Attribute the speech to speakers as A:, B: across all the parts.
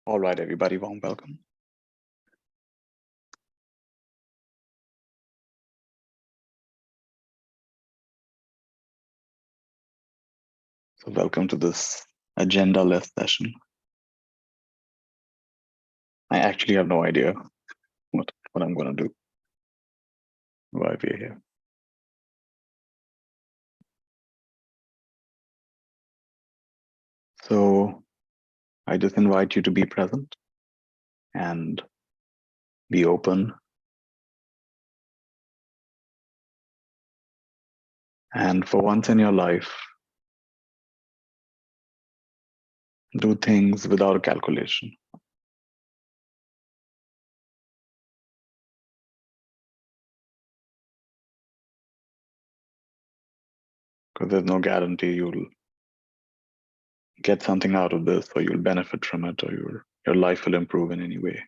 A: All right, everybody, warm welcome. So welcome to this Agendaless session. I actually have no idea what I'm going to do, why we're here. So I just invite you to be present and be open. And for once in your life, do things without a calculation. Because there's no guarantee you'll get something out of this, or you'll benefit from it, or your life will improve in any way.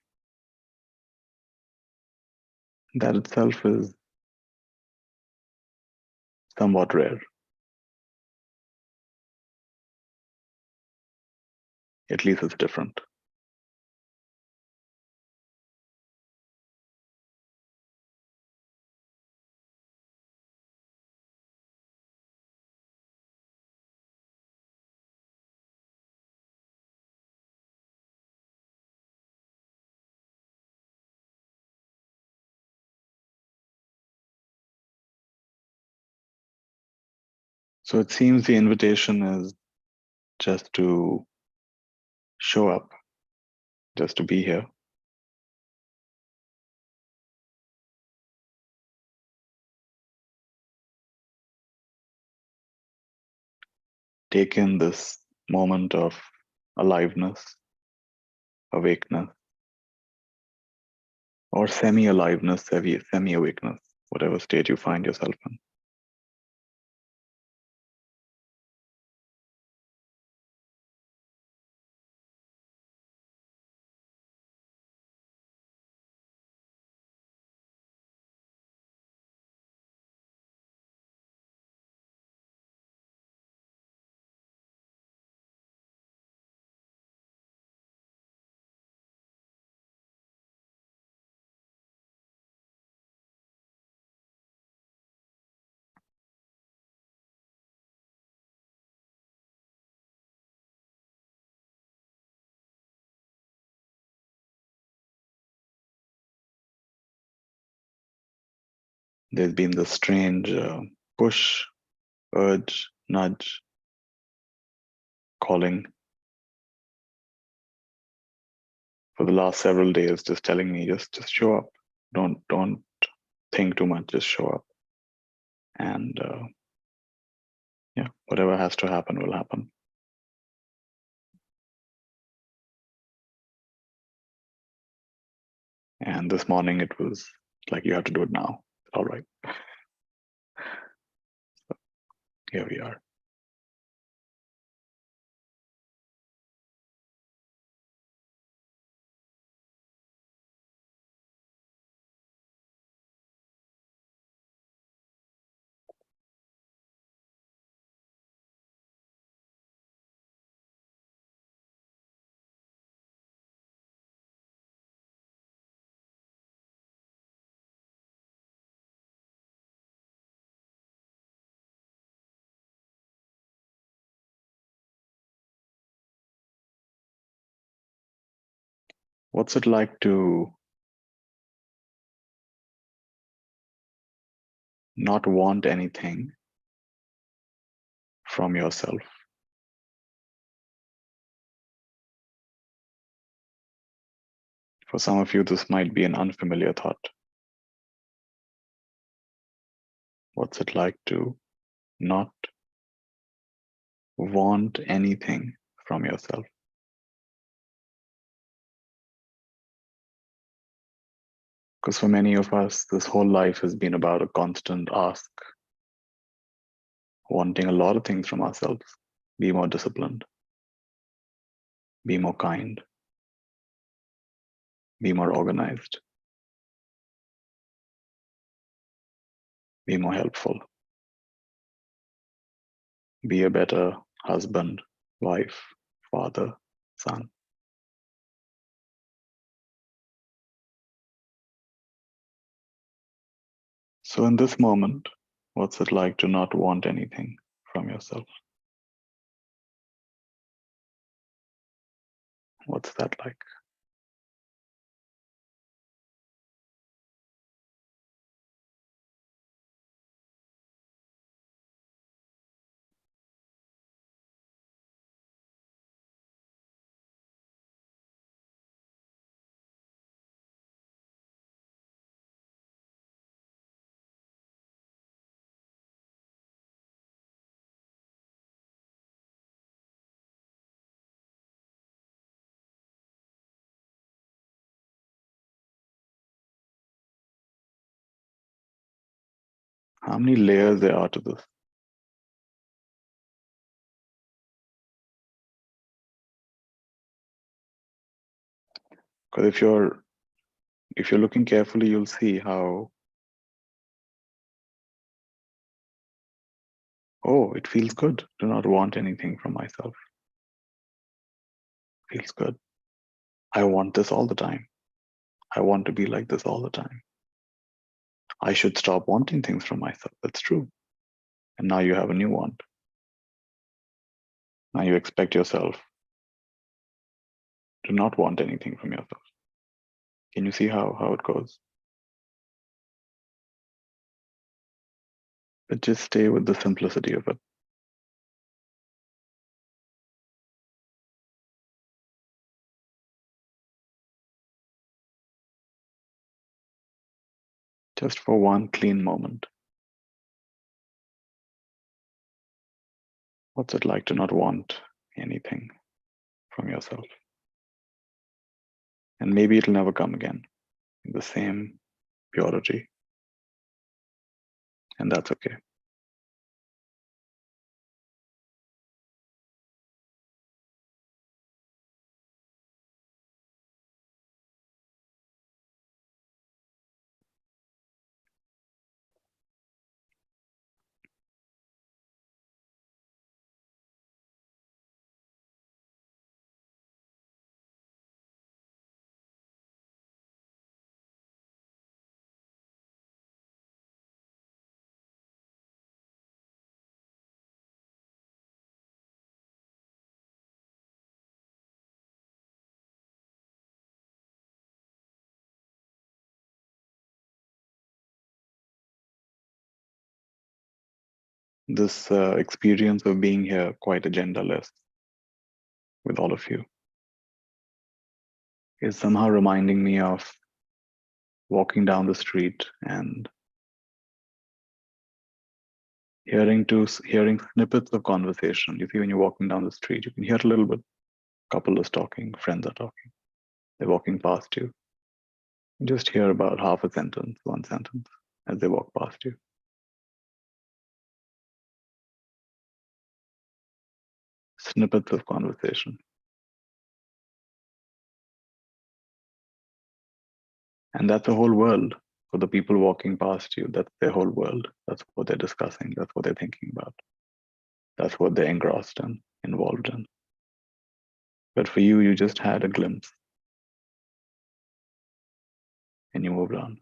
A: That itself is somewhat rare. At least it's different. So it seems the invitation is just to show up, just to be here. Take in this moment of aliveness, awakeness, or semi-aliveness, semi-awakeness, whatever state you find yourself in. There's been this strange push, urge, nudge, calling for the last several days, just telling me, just show up. Don't think too much, just show up. And yeah, whatever has to happen will happen. And this morning it was like, you have to do it now. All right. So here we are. What's it like to not want anything from yourself? For some of you, this might be an unfamiliar thought. What's it like to not want anything from yourself? Because for many of us, this whole life has been about a constant ask, wanting a lot of things from ourselves. Be more disciplined, be more kind, be more organized, be more helpful, be a better husband, wife, father, son. So in this moment, what's it like to not want anything from yourself? What's that like? How many layers there are to this? Because if you're looking carefully, you'll see how, oh, it feels good to not want anything from myself. Feels good. I want this all the time. I want to be like this all the time. I should stop wanting things from myself. That's true. And now you have a new want. Now you expect yourself to not want anything from yourself. Can you see how it goes? But just stay with the simplicity of it. Just for one clean moment. What's it like to not want anything from yourself? And maybe it'll never come again in the same purity. And that's okay. This experience of being here quite agendaless with all of you is somehow reminding me of walking down the street and hearing snippets of conversation. You see, when you're walking down the street, you can hear a little bit. Couple is talking, friends are talking. They're walking past you. You just hear about half a sentence, one sentence, as they walk past you. Snippets of conversation. And that's a whole world for the people walking past you. That's their whole world. That's what they're discussing. That's what they're thinking about. That's what they're engrossed in, involved in. But for you, you just had a glimpse and you moved on.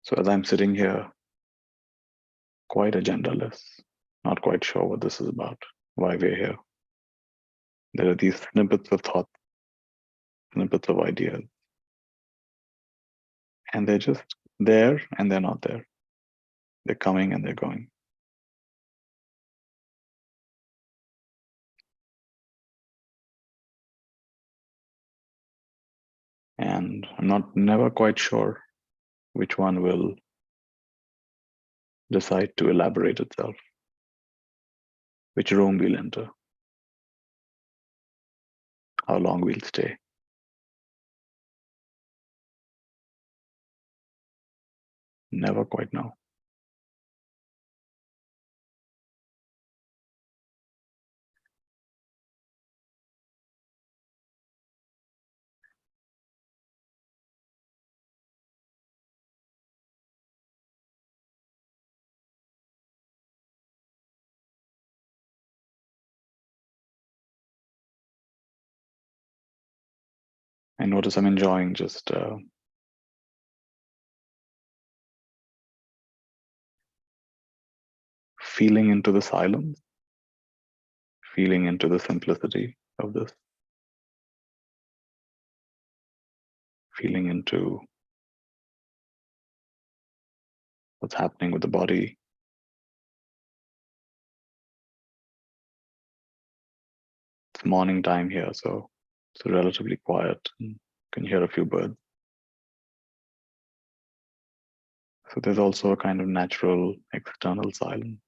A: So as I'm sitting here, quite agendaless, not quite sure what this is about, why we're here. There are these snippets of thought, snippets of ideas, and they're just there and they're not there. They're coming and they're going. And I'm never quite sure which one will decide to elaborate itself, which room we'll enter, how long we'll stay. Never quite know. I notice I'm enjoying just feeling into the silence, feeling into the simplicity of this, feeling into what's happening with the body. It's morning time here, so it's relatively quiet. And you can hear a few birds. So there's also a kind of natural external silence.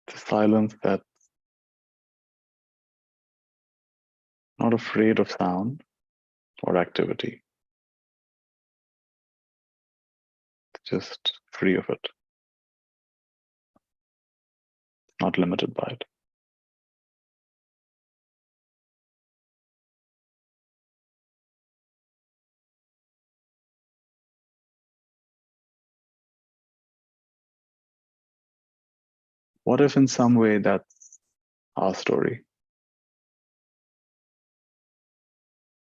A: It's a silence that's not afraid of sound or activity. It's just free of it, not limited by it. What if in some way that's our story?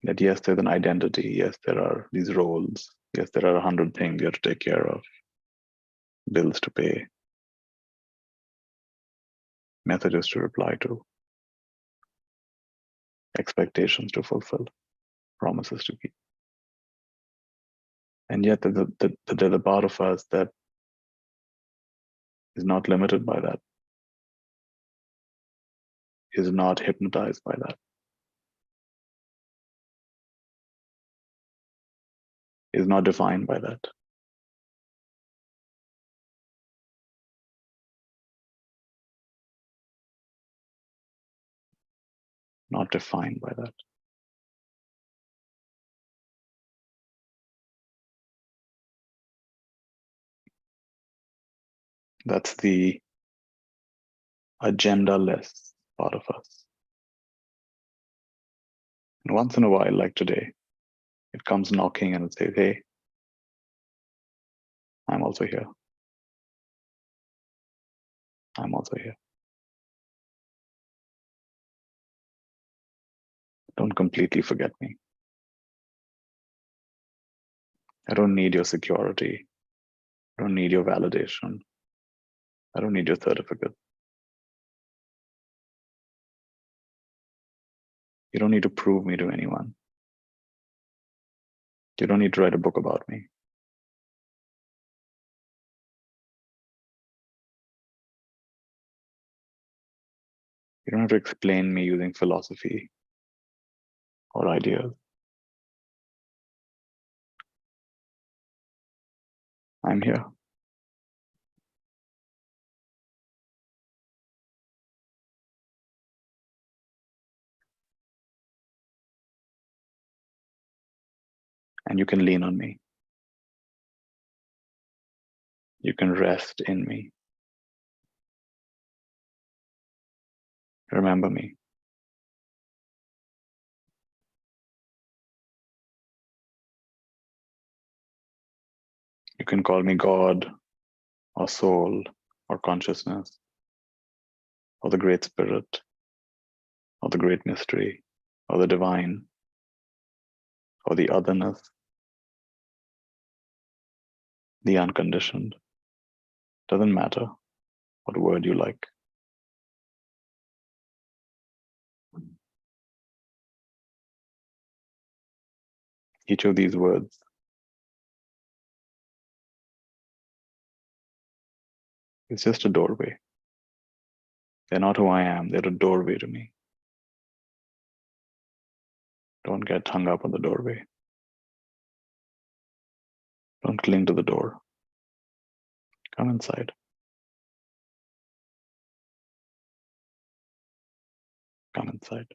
A: That yes, there's an identity, yes, there are these roles, yes, there are 100 things you have to take care of, bills to pay, messages to reply to, expectations to fulfill, promises to keep. And yet there's a part of us that is not limited by that, is not hypnotized by that, is not defined by that. Not defined by that. That's the agendaless part of us. And once in a while, like today, it comes knocking and it says, hey, I'm also here. I'm also here. Don't completely forget me. I don't need your security. I don't need your validation. I don't need your certificate. You don't need to prove me to anyone. You don't need to write a book about me. You don't have to explain me using philosophy or ideas. I'm here. And you can lean on me. You can rest in me. Remember me. You can call me God or soul or consciousness or the great spirit or the great mystery or the divine or the otherness, the unconditioned. Doesn't matter what word you like. Each of these words is just a doorway. They're not who I am, they're a doorway to me. Don't get hung up on the doorway. Don't cling to the door. Come inside. Come inside.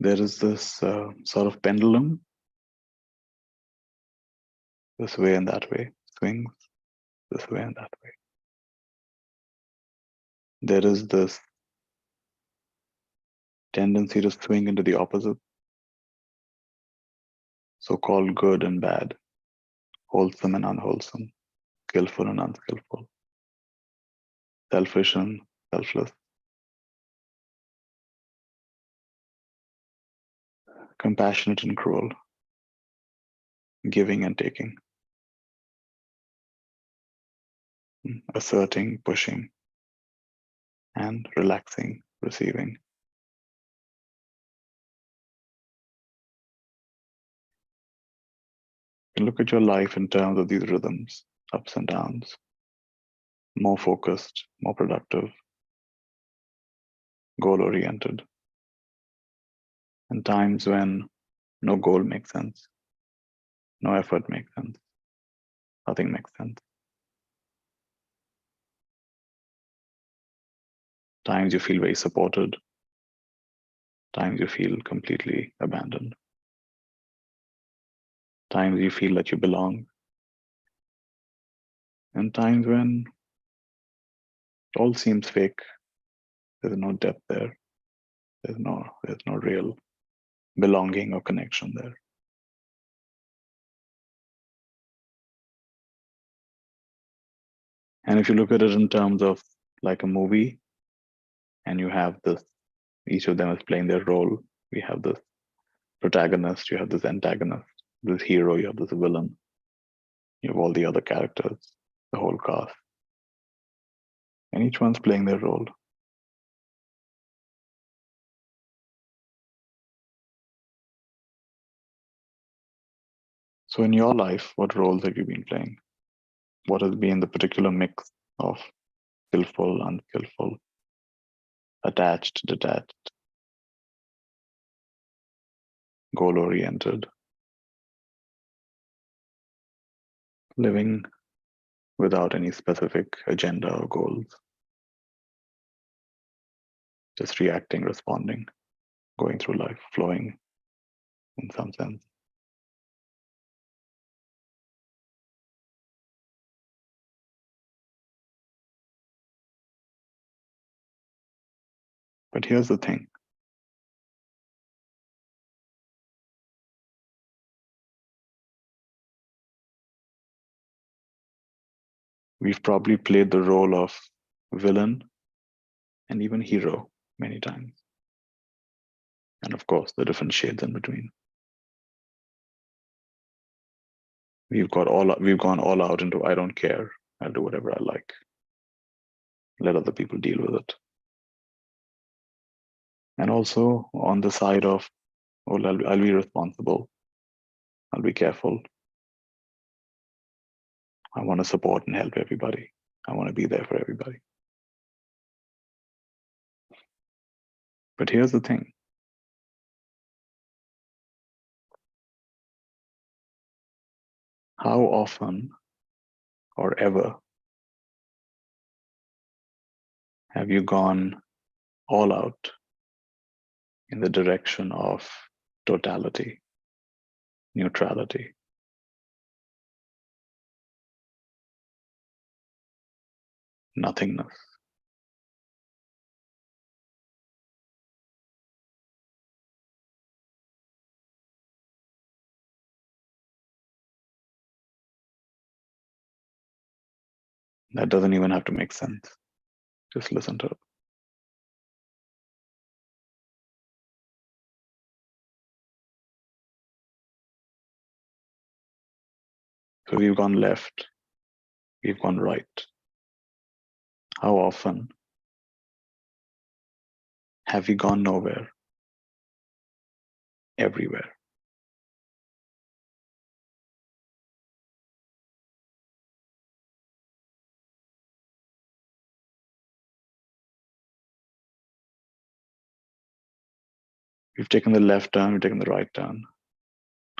A: there is this sort of pendulum, this way and that way, swings this way and that way. There is this tendency to swing into the opposite, so-called good and bad, wholesome and unwholesome, skillful and unskillful, selfish and selfless, compassionate and cruel, giving and taking, asserting, pushing, and relaxing, receiving. You look at your life in terms of these rhythms, ups and downs, more focused, more productive, goal-oriented, and times when no goal makes sense, no effort makes sense, nothing makes sense. Times you feel very supported, times you feel completely abandoned, times you feel that you belong, and times when it all seems fake. There's no depth there. There's no real belonging or connection there. And if you look at it in terms of like a movie, and you have this, each of them is playing their role. We have this protagonist, you have this antagonist, this hero, you have this villain, you have all the other characters, the whole cast. And each one's playing their role. So in your life, what roles have you been playing? What has been the particular mix of skillful, unskillful, attached, detached, goal-oriented, living without any specific agenda or goals, just reacting, responding, going through life, flowing in some sense. But here's the thing. We've probably played the role of villain and even hero many times. And of course, the different shades in between. We've gone all out into I don't care. I'll do whatever I like. Let other people deal with it. And also on the side of, oh, I'll be responsible. I'll be careful. I want to support and help everybody. I want to be there for everybody. But here's the thing. How often or ever have you gone all out in the direction of totality, neutrality, nothingness? That doesn't even have to make sense. Just listen to it. So we've gone left, we've gone right. How often have we gone nowhere? Everywhere. We've taken the left turn, we've taken the right turn.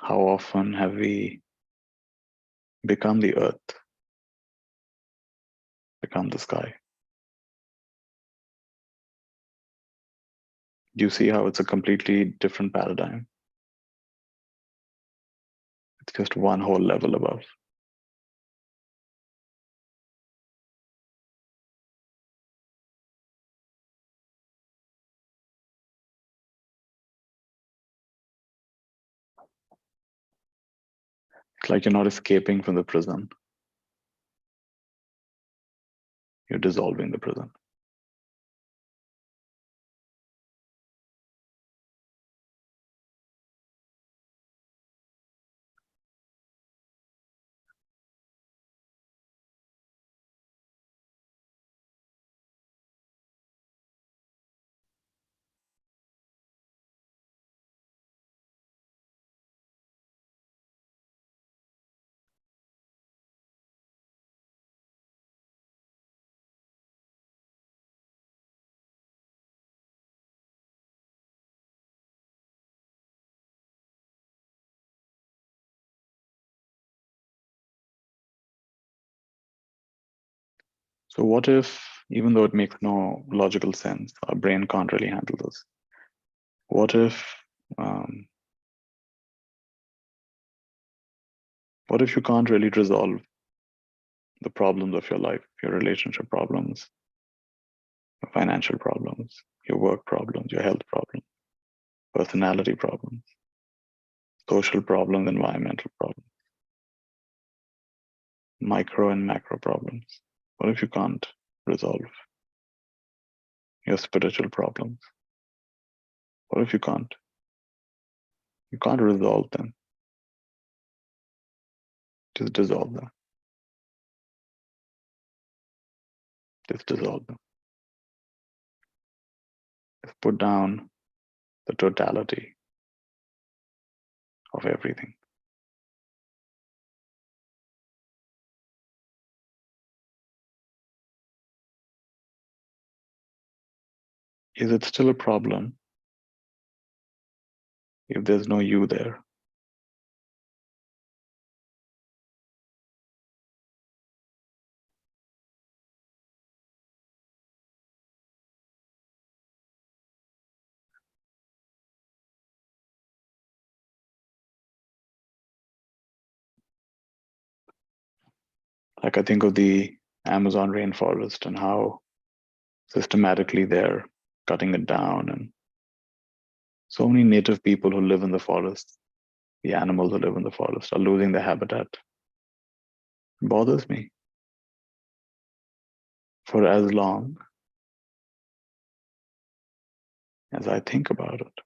A: How often have we become the earth, become the sky? Do you see how it's a completely different paradigm? It's just one whole level above. It's like you're not escaping from the prison. You're dissolving the prison. So what if, even though it makes no logical sense, our brain can't really handle this? What if, um, what if you can't really resolve the problems of your life, your relationship problems, your financial problems, your work problems, your health problems, personality problems, social problems, environmental problems, micro and macro problems? What if you can't resolve your spiritual problems? What if you can't? You can't resolve them. Just dissolve them. Just dissolve them. Just put down the totality of everything. Is it still a problem if there's no you there? Like I think of the Amazon rainforest and how systematically they're cutting it down, and so many native people who live in the forest, the animals who live in the forest, are losing their habitat. It bothers me. For as long as I think about it,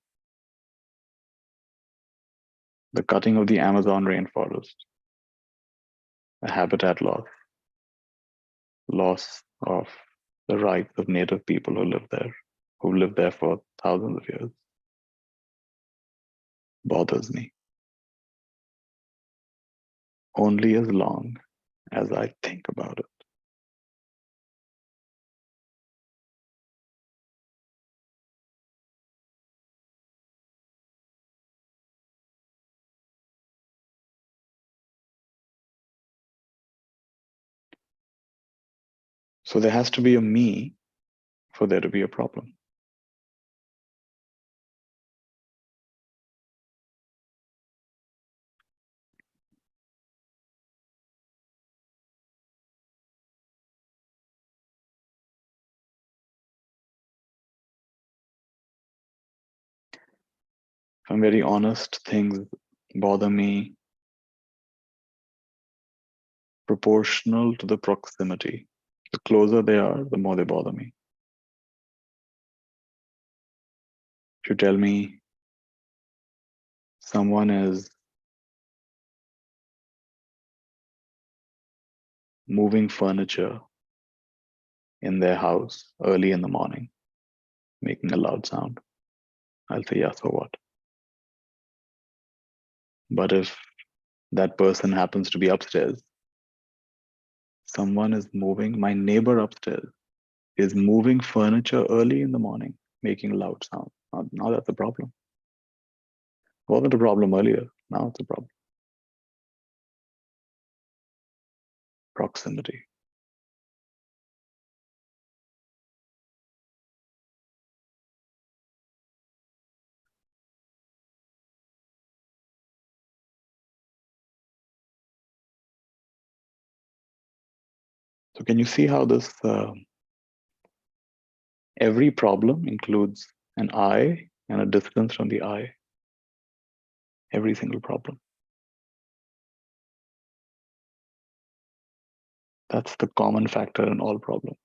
A: the cutting of the Amazon rainforest, the habitat loss, loss of the rights of native people who live there, who lived there for thousands of years, bothers me. Only as long as I think about it. So there has to be a me for there to be a problem. If I'm very honest, things bother me proportional to the proximity. The closer they are, the more they bother me. If you tell me someone is moving furniture in their house early in the morning, making a loud sound, I'll say, yeah, so what? But if that person happens to be upstairs, someone is moving, my neighbor upstairs is moving furniture early in the morning, making a loud sound. Now that's a problem. It wasn't a problem earlier. Now it's a problem. Proximity. So can you see how this, every problem includes an eye and a distance from the eye? Every single problem. That's the common factor in all problems.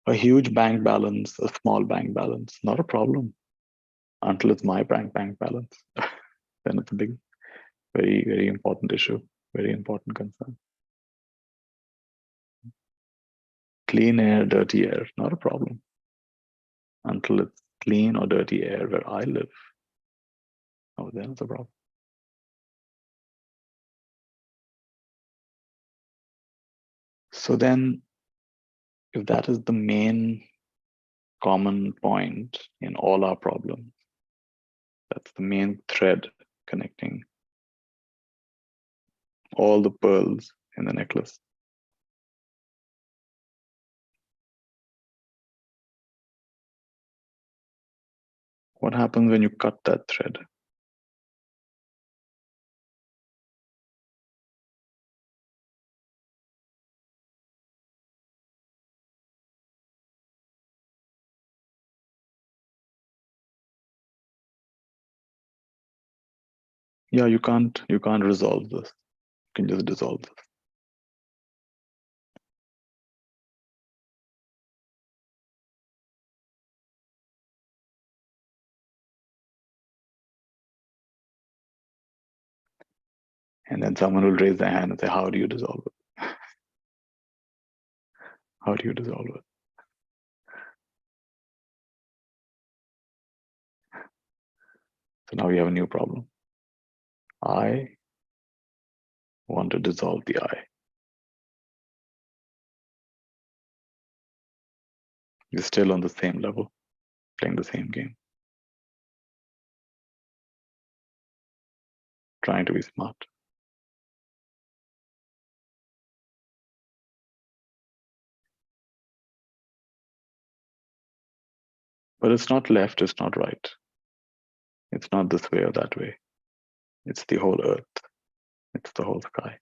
A: A huge bank balance, a small bank balance, not a problem until it's my bank balance. Then it's a big, very, very important issue, very important concern. Clean air, dirty air, not a problem until it's clean or dirty air where I live. Oh, then it's a problem. So then, if that is the main common point in all our problems, that's the main thread connecting all the pearls in the necklace. What happens when you cut that thread? Yeah, you can't resolve this. You can just dissolve this. And then someone will raise their hand and say, how do you dissolve it? How do you dissolve it? So now we have a new problem. I want to dissolve the I. You're still on the same level, playing the same game, trying to be smart. But it's not left, it's not right. It's not this way or that way. It's the whole earth. It's the whole sky.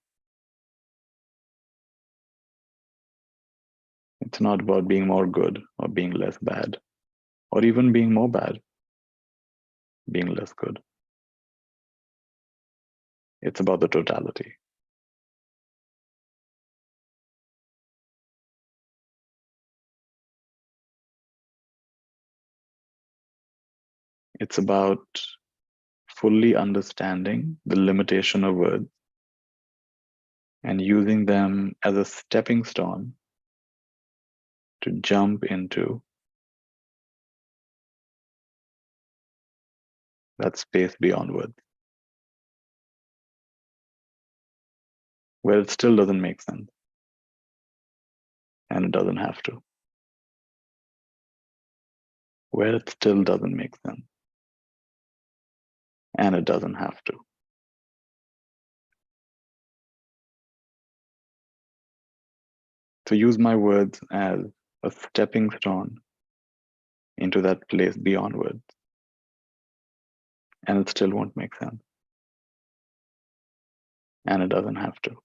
A: It's not about being more good or being less bad, or even being more bad, being less good. It's about the totality. It's about fully understanding the limitation of words and using them as a stepping stone to jump into that space beyond words, where it still doesn't make sense, and it doesn't have to. Where it still doesn't make sense, and it doesn't have to. To use my words as a stepping stone into that place beyond words, and it still won't make sense, and it doesn't have to.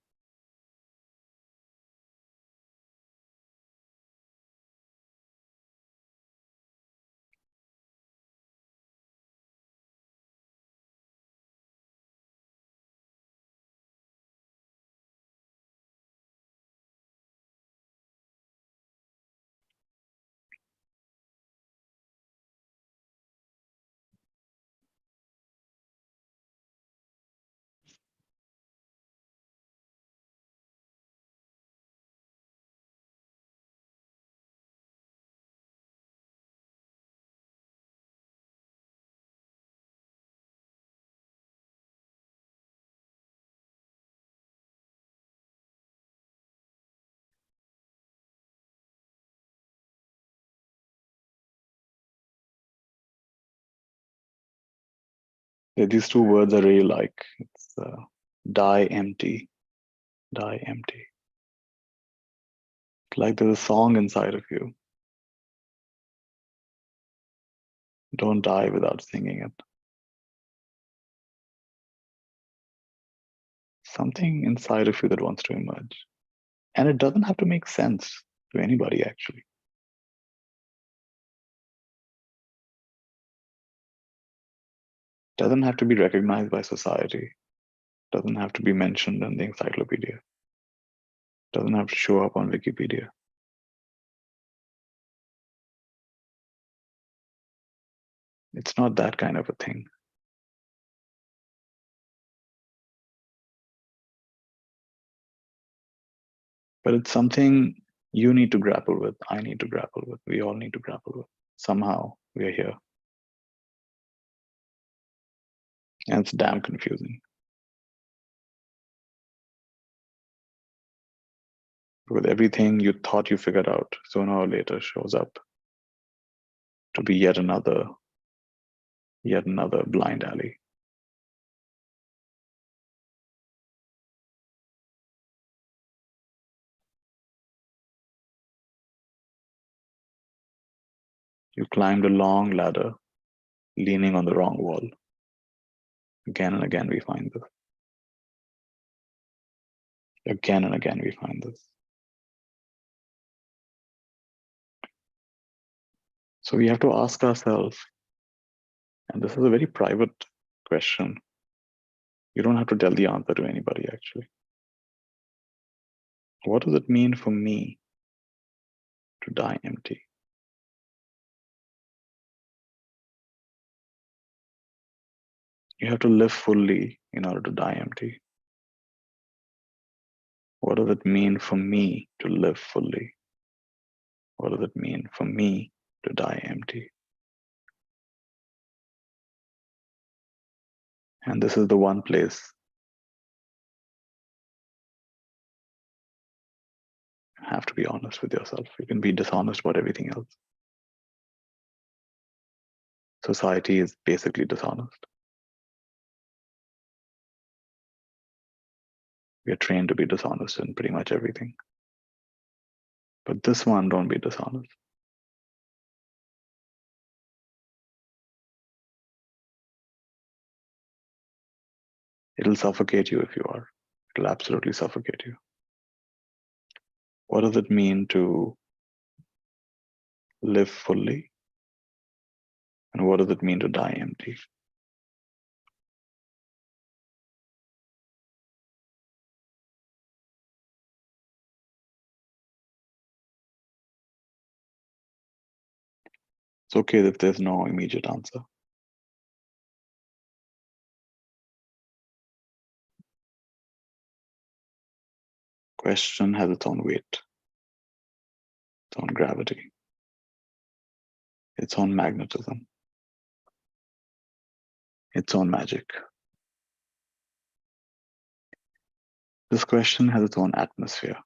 A: Yeah, these two words are really like, it's die empty, die empty. It's like there's a song inside of you. Don't die without singing it. something inside of you that wants to emerge. And it doesn't have to make sense to anybody, actually. It doesn't have to be recognized by society. It doesn't have to be mentioned in the encyclopedia. It doesn't have to show up on Wikipedia. It's not that kind of a thing. But it's something you need to grapple with. I need to grapple with. We all need to grapple with. Somehow we're here. And it's damn confusing. With everything you thought you figured out, sooner or later shows up to be yet another blind alley. You climbed a long ladder, leaning on the wrong wall. Again and again we find this. Again and again we find this. So we have to ask ourselves, and this is a very private question. You don't have to tell the answer to anybody, actually. What does it mean for me to die empty? You have to live fully in order to die empty. What does it mean for me to live fully? What does it mean for me to die empty? And this is the one place you have to be honest with yourself. You can be dishonest about everything else. Society is basically dishonest. We are trained to be dishonest in pretty much everything. But this one, don't be dishonest. It'll suffocate you if you are. It'll absolutely suffocate you. What does it mean to live fully? And what does it mean to die empty? It's okay if there's no immediate answer. Question has its own weight, its own gravity, its own magnetism, its own magic. This question has its own atmosphere.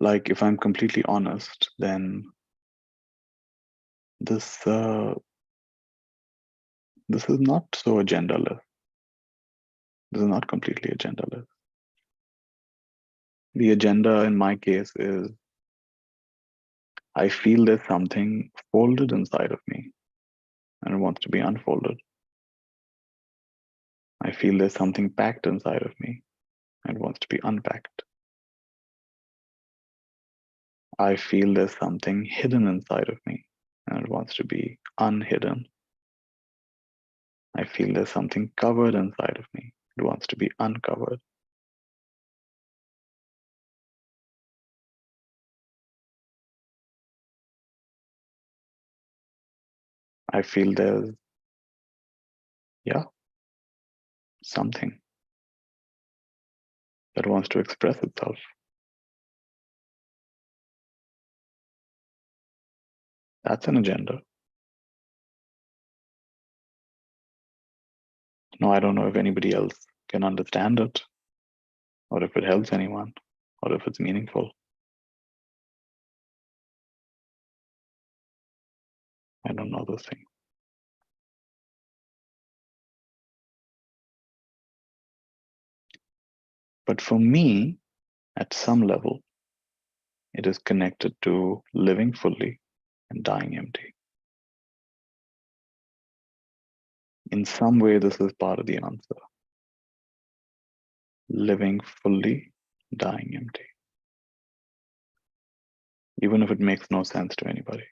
A: Like, if I'm completely honest, then this this is not so agendaless. This is not completely agendaless. The agenda in my case is I feel there's something folded inside of me. and it wants to be unfolded. I feel there's something packed inside of me and wants to be unpacked. I feel there's something hidden inside of me and it wants to be unhidden. I feel there's something covered inside of me. It wants to be uncovered. I feel there's, something that wants to express itself. That's an agenda. No, I don't know if anybody else can understand it, or if it helps anyone, or if it's meaningful. I don't know those things. But for me, at some level, it is connected to living fully and dying empty. In some way, this is part of the answer. Living fully, dying empty. Even if it makes no sense to anybody.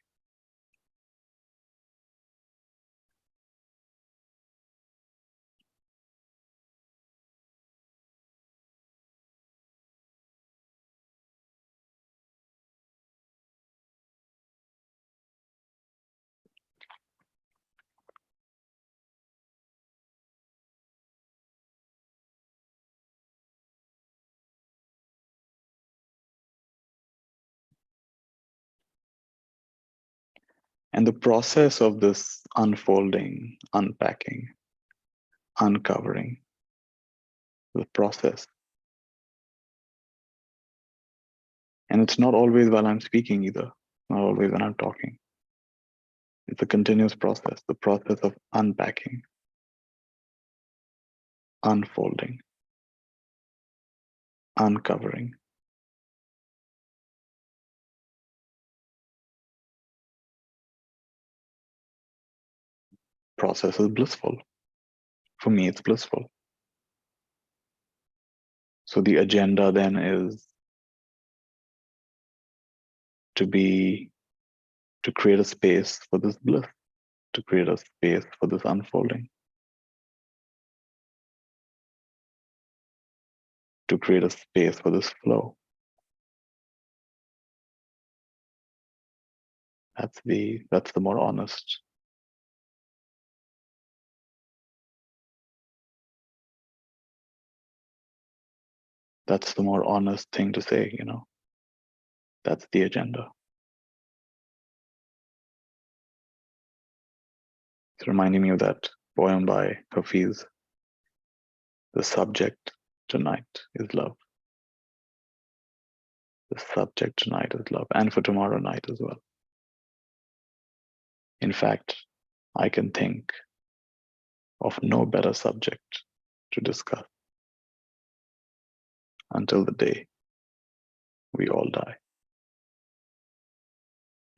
A: And the process of this unfolding, unpacking, uncovering, the process. And it's not always while I'm speaking either, not always when I'm talking. It's a continuous process, the process of unpacking, unfolding, uncovering. Process is blissful. For me, it's blissful. So the agenda then is to create a space for this bliss, to create a space for this unfolding, to create a space for this flow. That's the more honest. That's the more honest thing to say, That's the agenda. It's reminding me of that poem by Hafiz. The subject tonight is love. The subject tonight is love, and for tomorrow night as well. In fact, I can think of no better subject to discuss until the day we all die.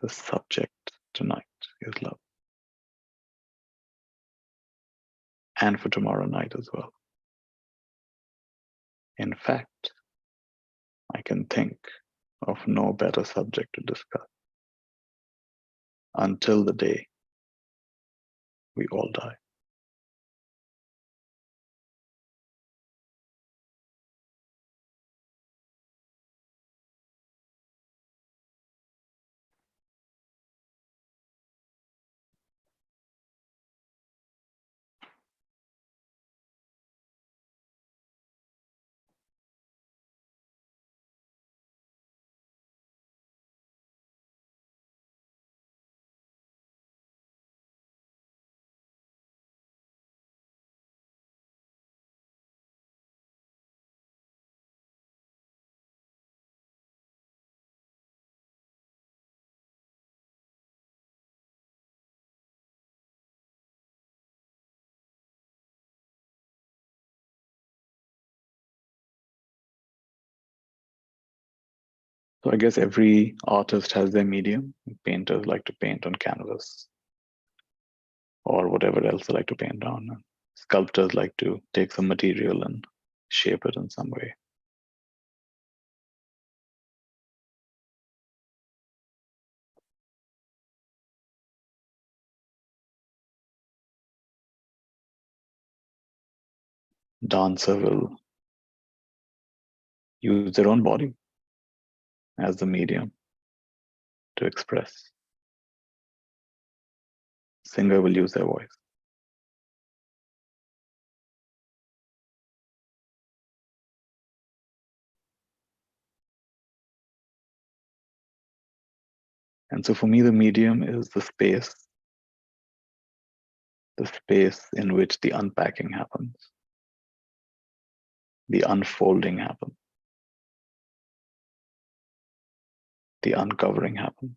A: The subject tonight is love, and for tomorrow night as well. In fact, I can think of no better subject to discuss until the day we all die. So I guess every artist has their medium. Painters like to paint on canvas. or whatever else they like to paint on. Sculptors like to take some material and shape it in some way. Dancer will use their own body as the medium to express. Singer will use their voice. And so for me, the medium is the space in which the unpacking happens, the unfolding happens, the uncovering happens.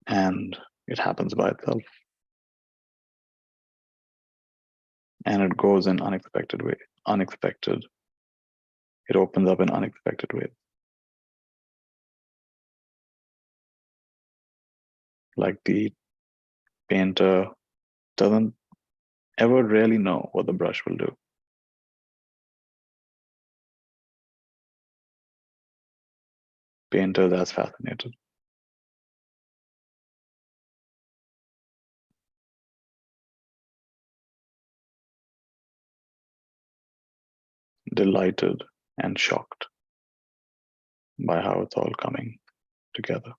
A: And it happens by itself. And it goes in unexpected ways. It opens up in unexpected ways. Like the painter doesn't ever really know what the brush will do. Painters as fascinated. Delighted and shocked by how it's all coming together.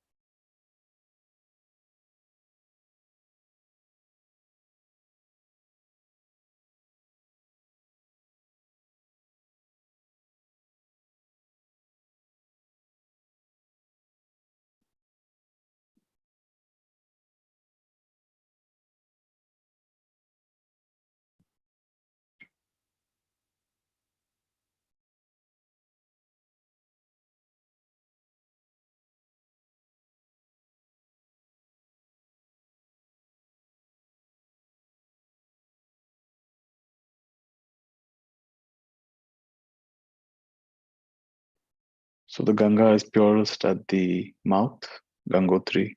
A: So the Ganga is purest at the mouth, Gangotri.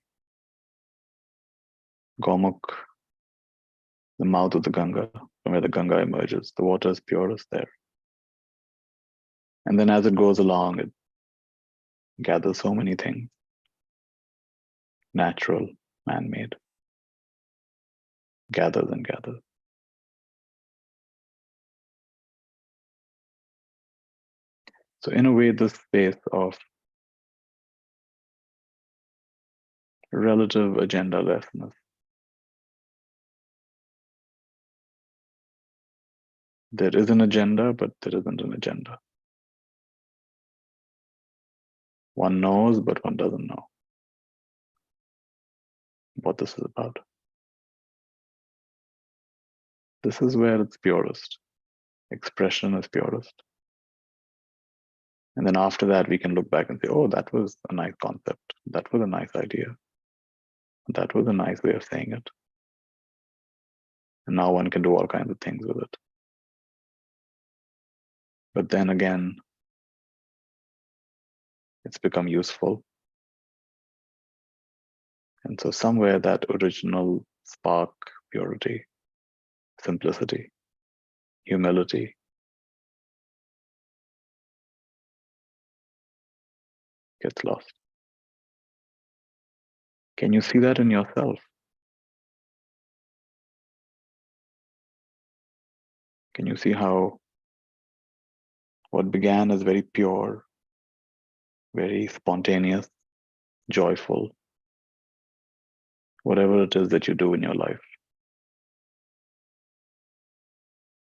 A: Gomukh, the mouth of the Ganga, from where the Ganga emerges. The water is purest there. And then as it goes along, it gathers so many things, natural, man-made, gathers and gathers. So in a way, this space of relative agendalessness, there is an agenda, but there isn't an agenda. One knows, but one doesn't know what this is about. This is where it's purest. Expression is purest. And then after that, we can look back and say, oh, that was a nice concept. That was a nice idea. That was a nice way of saying it. And now one can do all kinds of things with it. But then again, it's become useful. And so somewhere that original spark, purity, simplicity, humility, gets lost. Can you see that in yourself? Can you see how what began as very pure, very spontaneous, joyful, whatever it is that you do in your life,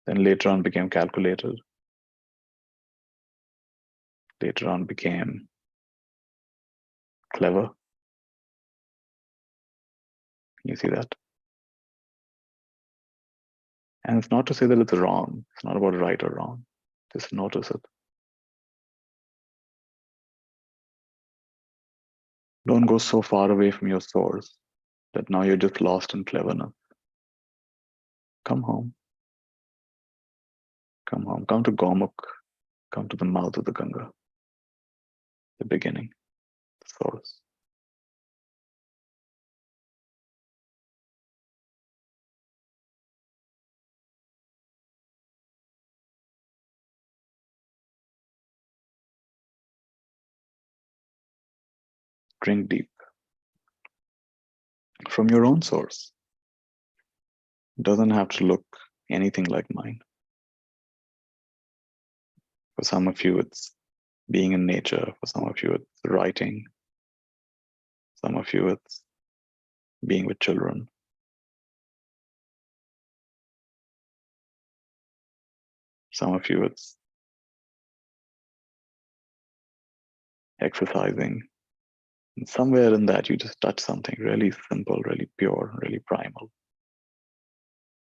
A: then later on became calculated, later on became clever? Can you see that? And it's not to say that it's wrong. It's not about right or wrong. Just notice it. Don't go so far away from your source that now you're just lost in cleverness. Come home. Come home. Come to Gomukh. Come to the mouth of the Ganga, the beginning, the source. Drink deep from your own source. It doesn't have to look anything like mine. For some of you, it's being in nature. For some of you, it's writing. Some of you, it's being with children. Some of you, it's exercising. And somewhere in that, you just touch something really simple, really pure, really primal,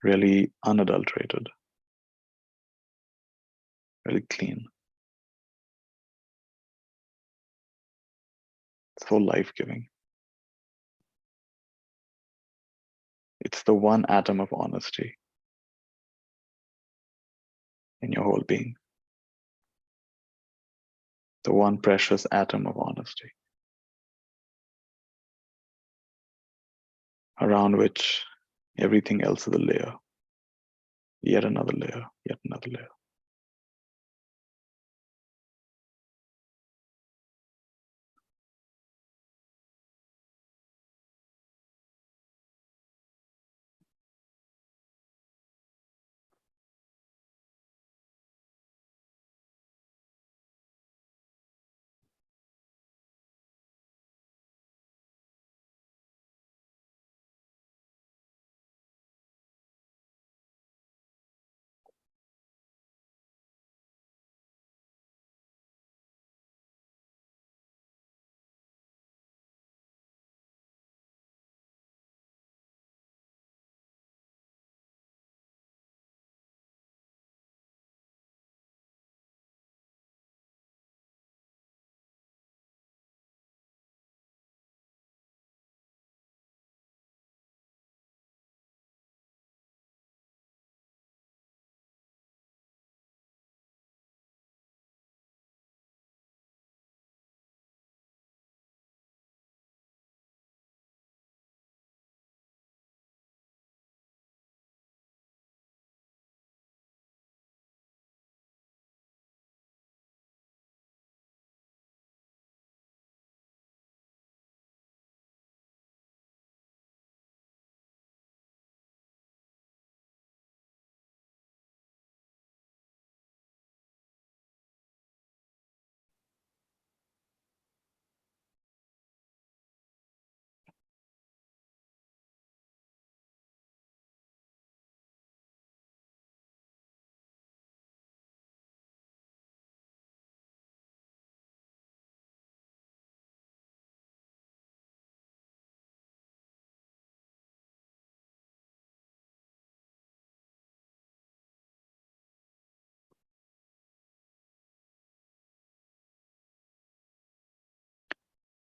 A: really unadulterated, really clean. So life-giving. It's the one atom of honesty in your whole being. The one precious atom of honesty around which everything else is a layer, yet another layer, yet another layer.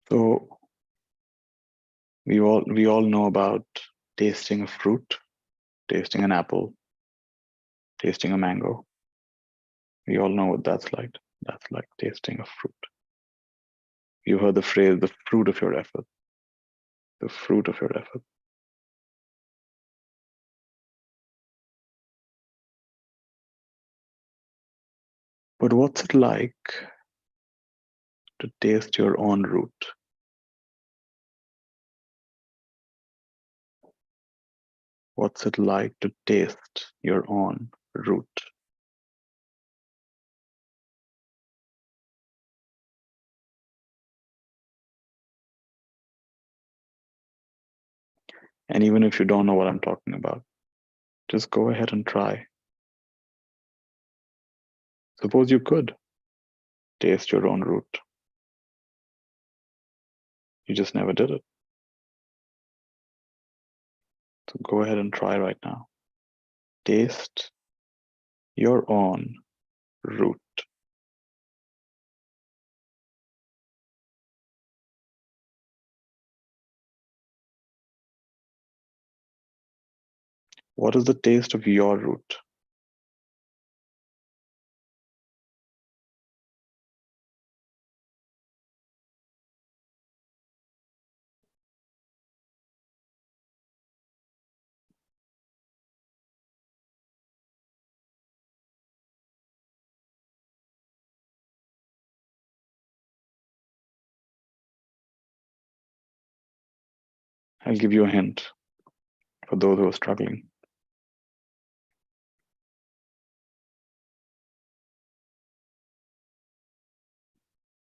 A: So we all know about tasting a fruit, tasting an apple, tasting a mango. We all know what that's like. That's like tasting a fruit. You heard the phrase, the fruit of your effort, the fruit of your effort. But what's it like to taste your own root? What's it like to taste your own root? And even if you don't know what I'm talking about, just go ahead and try. Suppose you could taste your own root. You just never did it. So go ahead and try right now. Taste your own root. What is the taste of your root? I'll give you a hint for those who are struggling.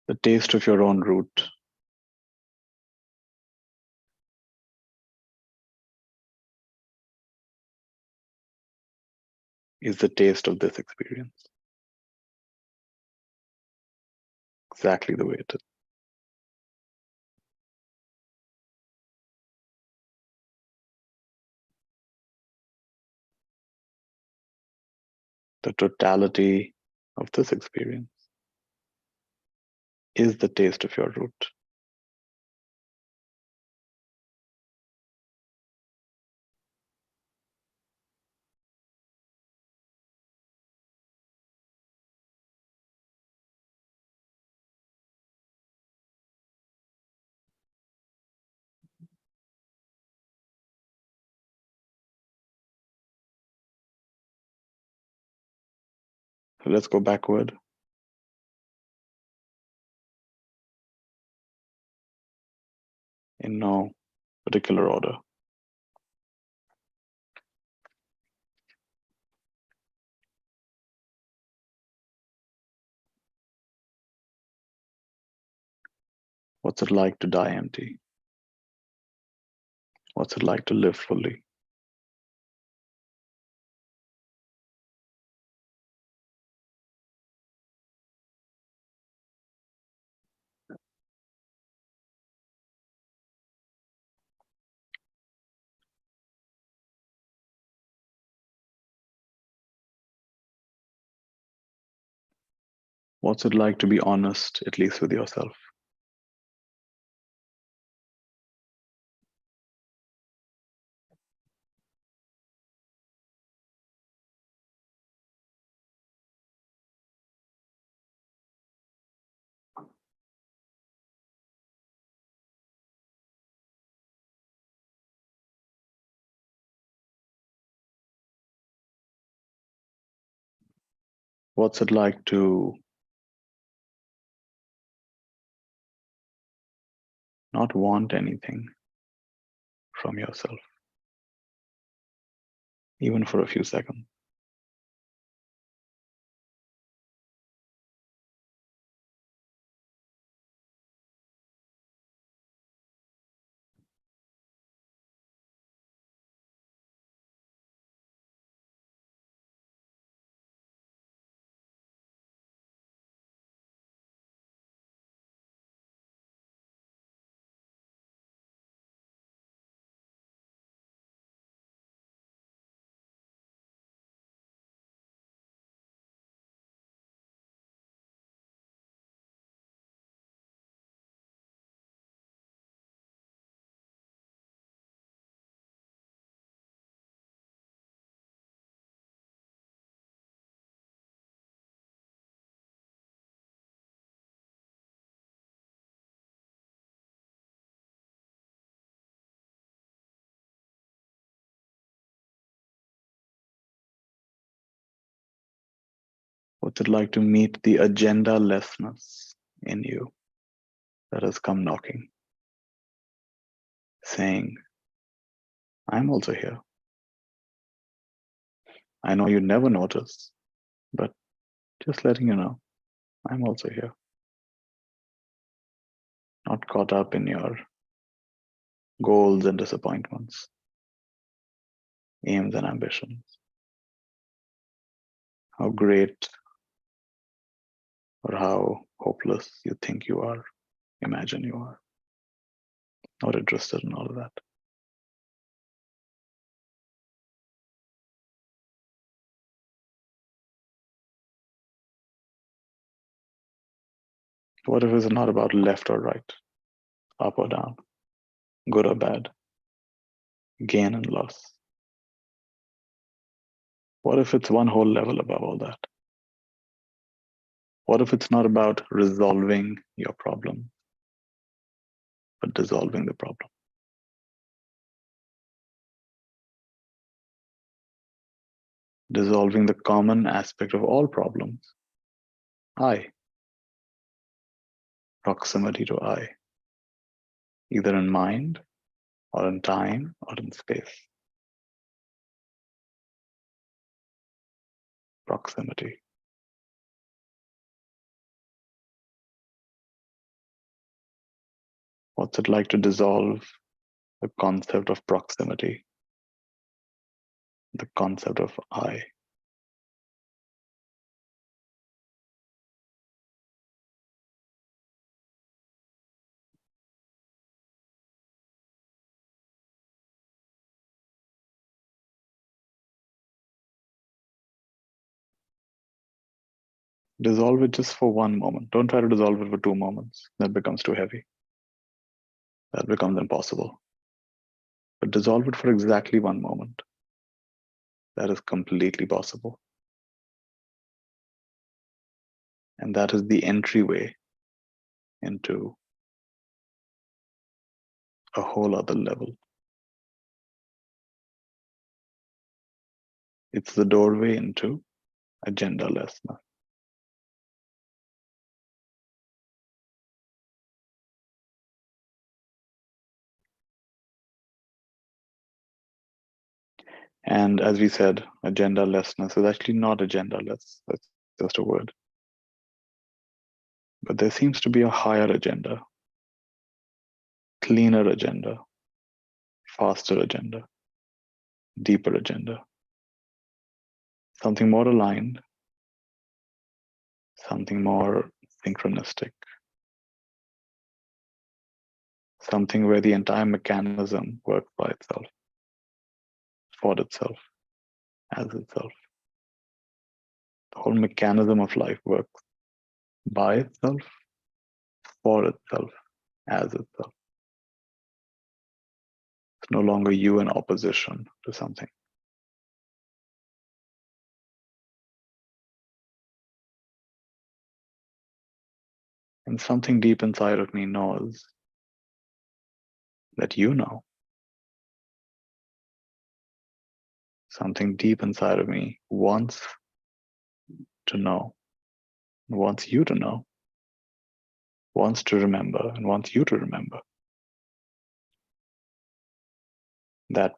A: The taste of your own root is the taste of this experience. Exactly the way it is. The totality of this experience is the taste of your root. So let's go backward. In no particular order. What's it like to die empty? What's it like to live fully? What's it like to be honest, at least with yourself? What's it like to not want anything from yourself, even for a few seconds? What's it like to meet the agendalessness in you that has come knocking, saying, I'm also here. I know you never notice, but just letting you know, I'm also here. Not caught up in your goals and disappointments, aims and ambitions. How great or how hopeless you think you are, imagine you are. Not interested in all of that. What if it's not about left or right, up or down, good or bad, gain and loss? What if it's one whole level above all that? What if it's not about resolving your problem, but dissolving the problem? Dissolving the common aspect of all problems, I, proximity to I, either in mind or in time, or in space. Proximity. What's it like to dissolve the concept of proximity, the concept of I? Dissolve it just for one moment. Don't try to dissolve it for 2 moments. That becomes too heavy. That becomes impossible. But dissolve it for exactly 1 moment. That is completely possible. And that is the entryway into a whole other level. It's the doorway into agendalessness. And as we said, agendalessness is actually not agendaless. That's just a word. But there seems to be a higher agenda, cleaner agenda, faster agenda, deeper agenda, something more aligned, something more synchronistic, something where the entire mechanism works by itself, for itself, as itself. The whole mechanism of life works by itself, for itself, as itself. It's no longer you in opposition to something. And something deep inside of me knows that you know. Something deep inside of me wants to know, wants you to know, wants to remember, and wants you to remember. That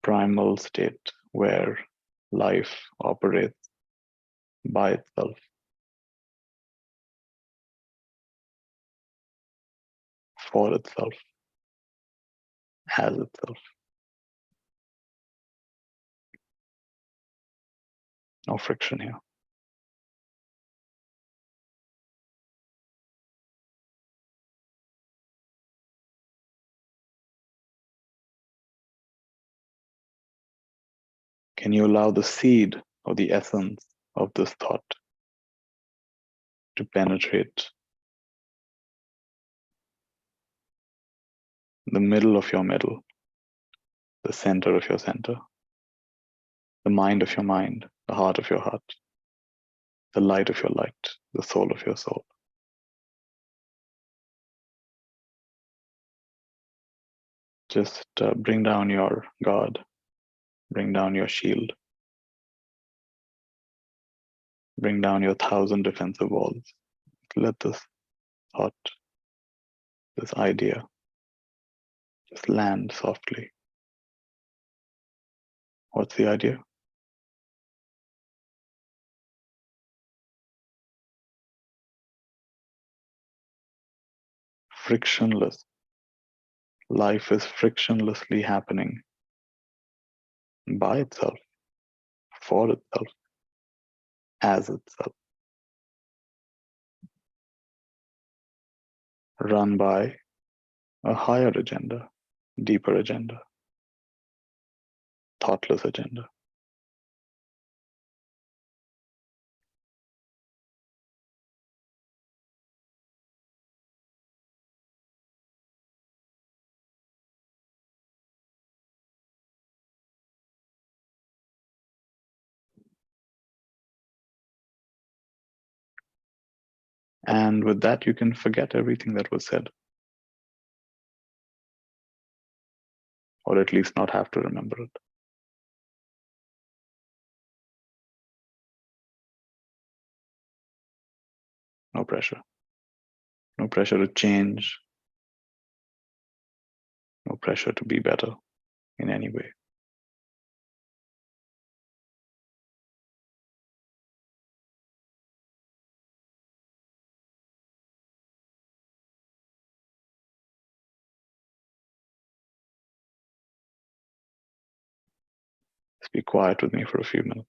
A: primal state where life operates by itself, for itself, as itself. No friction here. Can you allow the seed or the essence of this thought to penetrate the middle of your middle, the center of your center, the mind of your mind, the heart of your heart, the light of your light, the soul of your soul? Just bring down your guard, bring down your shield, bring down your 1,000 defensive walls. Let this thought, this idea, just land softly. What's the idea? Frictionless. Life is frictionlessly happening by itself, for itself, as itself, run by a higher agenda, deeper agenda, thoughtless agenda. And with that, you can forget everything that was said, or at least not have to remember it. No pressure. No pressure to change. no pressure to be better in any way. Just be quiet with me for a few minutes.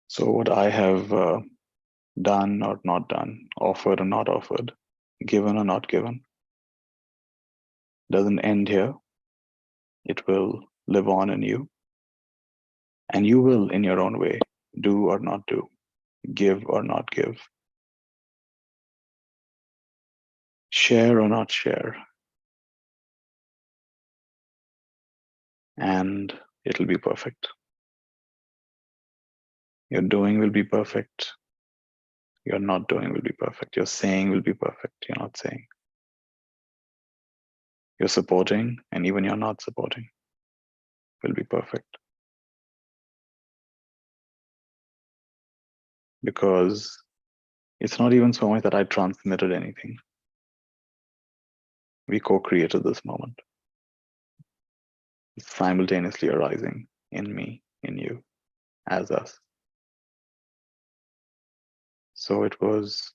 A: So what I have done or not done, offered or not offered, given or not given, doesn't end here. It will live on in you. And you will, in your own way, do or not do, give or not give, share or not share. And it'll be perfect. Your doing will be perfect. Your not doing will be perfect. Your saying will be perfect. You're not saying. You're supporting, and even you're not supporting will be perfect. Because it's not even so much that I transmitted anything. We co-created this moment. It's simultaneously arising in me, in you, as us. So it was,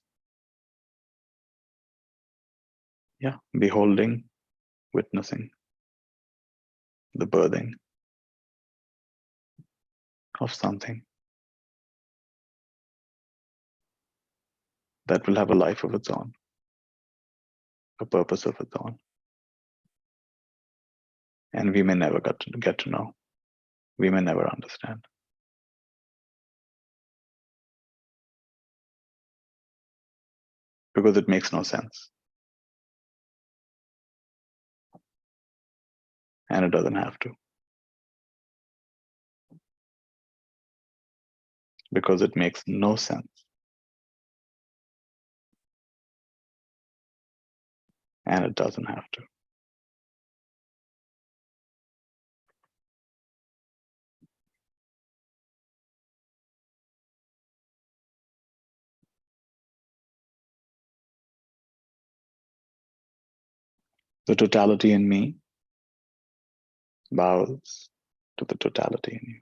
A: beholding, witnessing the birthing of something that will have a life of its own, a purpose of its own. And we may never get to know. We may never understand. Because it makes no sense. And it doesn't have to. Because it makes no sense. And it doesn't have to. The totality in me bows to the totality in you.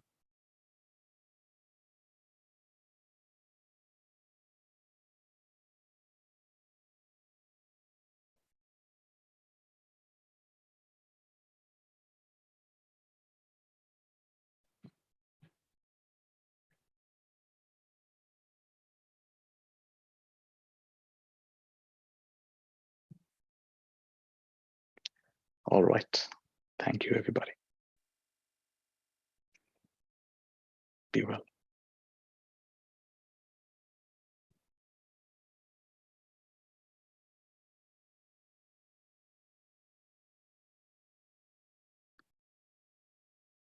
A: All right. Thank you, everybody. Be well.